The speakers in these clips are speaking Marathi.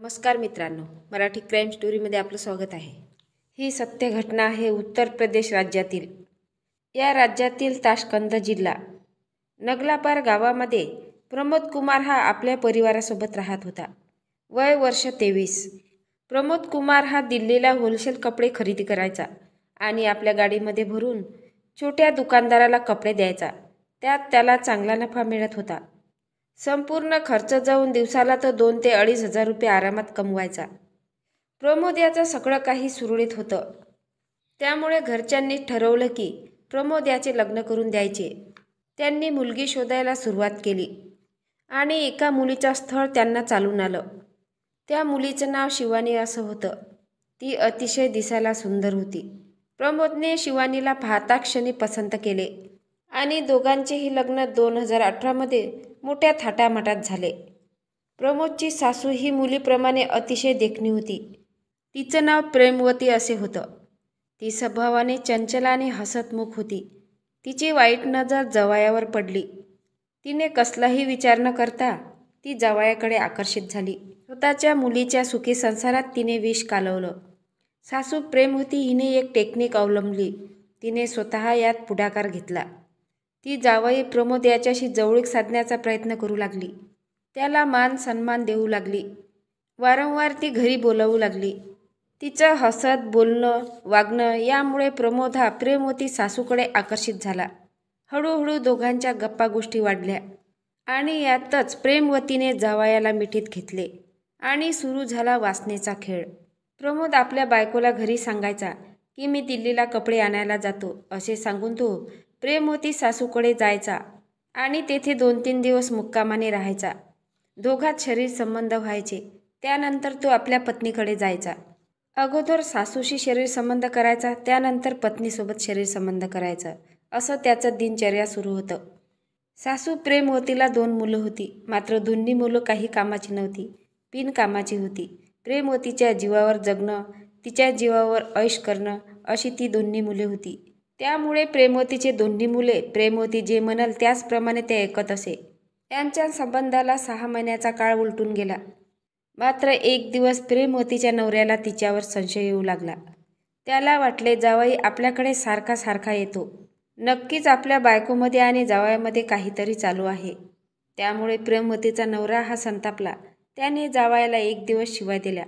नमस्कार मित्रांनो, मराठी क्राईम स्टोरीमध्ये आपलं स्वागत आहे। ही सत्य घटना आहे उत्तर प्रदेश राज्यातील। या राज्यातील ताशकंद जिल्हा नगलापार गावामध्ये प्रमोद कुमार हा आपल्या परिवारासोबत राहत होता। वय वर्ष 23। प्रमोद कुमार हा दिल्लीला होलसेल कपडे खरेदी करायचा आणि आपल्या गाडीमध्ये भरून छोट्या दुकानदाराला कपडे द्यायचा। त्यात त्याला चांगला नफा मिळत होता। संपूर्ण खर्च जाऊन दिवसाला तो 2 ते 2.5 हजार रुपये आरामात कमवायचा। प्रमोद याचं सगळं काही सुरळीत होतं। त्यामुळे घरच्यांनी ठरवलं की प्रमोद याचे लग्न करून द्यायचे। त्यांनी मुलगी शोधायला सुरुवात केली आणि एका मुलीचं स्थळ त्यांना चालून आलं। त्या मुलीचं नाव शिवानी असं होतं। ती अतिशय दिसायला सुंदर होती। प्रमोदने शिवानीला पाहता क्षणी पसंत केले आणि दोघांचेही लग्न 2018 मध्ये मोठ्या थाटामाटात झाले। प्रमोदची सासू ही मुलीप्रमाणे अतिशय देखणी होती। तिचं नाव प्रेमवती असे होतं। ती स्वभावाने चंचल आणि हसतमुख होती। तिची वाईट नजर जावयावर पडली। तिने कसलाही विचार न करता ती जावयाकडे आकर्षित झाली। स्वतःच्या मुलीच्या सुखी संसारात तिने विष कालवलं। सासू प्रेमवती हिने एक टेक्निक अवलंबली। तिने स्वतः यात पुढाकार घेतला। ती जावई प्रमोद याच्याशी जवळीक साधण्याचा प्रयत्न करू लागली। त्याला मान सन्मान देऊ लागली। वारंवार ती घरी बोलावू लागली। तिचं हसत बोलणं वागणं यामुळे प्रमोद हा प्रेमवती सासूकडे आकर्षित झाला। हळूहळू दोघांच्या गप्पा गोष्टी वाढल्या आणि यातच प्रेमवतीने जावयाला मिठीत घेतले आणि सुरू झाला वासनेचा खेळ। प्रमोद आपल्या बायकोला घरी सांगायचा की मी दिल्लीला कपडे आणायला जातो असे सांगून तो प्रेमवती सासूकडे जायचा आणि तेथे 2-3 दिवस मुक्कामाने राहायचा। दोघात शरीर संबंध व्हायचे। त्यानंतर तो आपल्या पत्नीकडे जायचा। अगोदर सासूशी शरीर संबंध करायचा, त्यानंतर पत्नीसोबत शरीर संबंध करायचा, असं त्याचं दिनचर्या सुरू होतं। सासू प्रेमवतीला 2 मुलं होती, मात्र दोन्ही मुलं काही कामाची नव्हती, बिनकामाची होती। प्रेमवतीच्या जीवावर जगणं, तिच्या जीवावर ऐश करणं अशी ती दोन्ही मुले होती। त्यामुळे प्रेमवतीचे दोन्ही मुले प्रेमवती जे म्हणाल त्याचप्रमाणे ते ऐकत असे। त्यांच्या संबंधाला 6 महिन्याचा काळ उलटून गेला। मात्र एक दिवस प्रेमवतीच्या नवऱ्याला तिच्यावर संशय येऊ लागला। त्याला वाटले जावई आपल्याकडे सारखा सारखा येतो, नक्कीच आपल्या बायकोमध्ये आणि जावयामध्ये काहीतरी चालू आहे। त्यामुळे प्रेमवतीचा नवरा हा संतापला। त्याने जावयाला एक दिवस शिवाय दिल्या,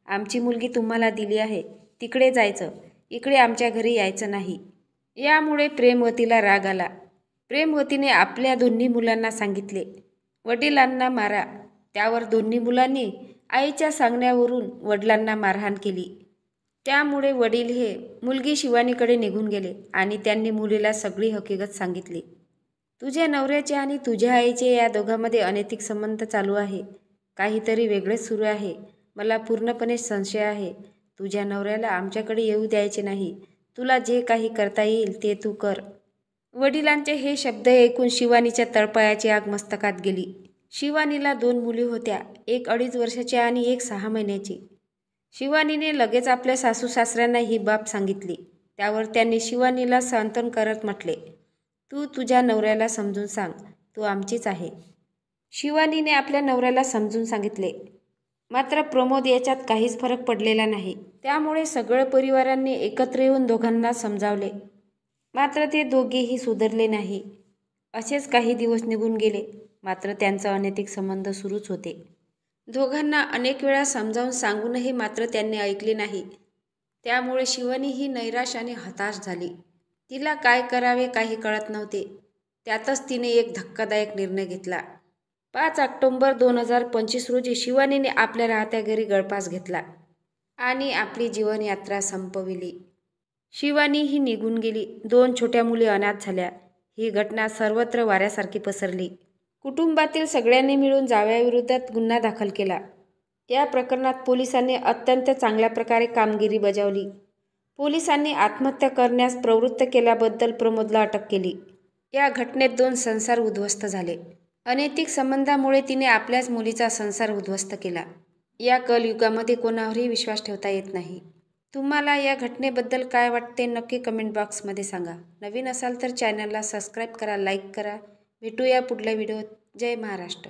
आमची मुलगी तुम्हाला दिली आहे, तिकडे जायचं, इकडे आमच्या घरी यायचं नाही। यामुळे प्रेमवतीला राग आला। प्रेमवतीने आपल्या दोन्ही मुलांना सांगितले, वडिलांना मारा। त्यावर दोन्ही मुलांनी आईच्या सांगण्यावरून वडिलांना मारहाण केली। त्यामुळे वडील हे मुलगी शिवानीकडे निघून गेले आणि त्यांनी मुलीला सगळी हकीकत सांगितली। तुझ्या नवऱ्याचे आणि तुझ्या आईचे या दोघांमध्ये अनैतिक संबंध चालू आहे, काहीतरी वेगळेच सुरू आहे। मला पूर्णपणे संशय आहे। तुझ्या नवऱ्याला आमच्याकडे येऊ द्यायचे नाही। तुला जे काही करता येईल ते तू कर। वडिलांचे हे शब्द ऐकून शिवानीच्या तळपायाची आग मस्तकात गेली। शिवानीला 2 मुली होत्या, एक 2.5 वर्षाची आणि एक 6 महिन्याची। शिवानीने लगेच आपल्या सासू सासऱ्यांना ही बाब सांगितली। त्यावर त्यांनी शिवानीला सांत्वन करत म्हटले, तू तुझ्या नवऱ्याला समजून सांग, तू आमचीच आहे। शिवानीने आपल्या नवऱ्याला समजून सांगितले, मात्र प्रमोद याच्यात काहीच फरक पडलेला नाही। त्यामुळे सगळ्या परिवारांनी एकत्र येऊन दोघांना समजावले, मात्र ते दोघेही सुधारले नाही। असेच काही दिवस निघून गेले, मात्र त्यांचा अनैतिक संबंध सुरूच होते। दोघांना अनेक वेळा समजावून सांगूनही मात्र त्यांनी ऐकले नाही। त्यामुळे शिवानी ही नैराश आणि हताश झाली। तिला काय करावे काही कळत नव्हते। त्यातच तिने एक धक्कादायक निर्णय घेतला। 5 ऑक्टोबर 2025 रोजी शिवानीने आपल्या राहत्या घरी गळफास घेतला आणि आपली जीवनयात्रा संपविली। शिवानी ही निघून गेली। 2 छोट्या मुली अनाथ झाल्या। ही घटना सर्वत्र वाऱ्यासारखी पसरली। कुटुंबातील सगळ्यांनी मिळून जावयाविरोधात गुन्हा दाखल केला। या प्रकरणात पोलिसांनी अत्यंत चांगल्या प्रकारे कामगिरी बजावली। पोलिसांनी आत्महत्या करण्यास प्रवृत्त केल्याबद्दल प्रमोदला अटक केली। या घटनेत 2 संसार उद्ध्वस्त झाले। अनैतिक संबंधामुळे तिने आपल्याच मुलीचा संसार उद्ध्वस्त केला। या कलयुगामध्ये कोणावरही विश्वास ठेवता येत नाही। तुम्हाला या घटनेबद्दल काय वाटते नक्की कमेंट बॉक्समध्ये सांगा। नवीन असाल तर चॅनलला सबस्क्राईब करा, लाईक करा। भेटूया पुढल्या व्हिडिओत। जय महाराष्ट्र।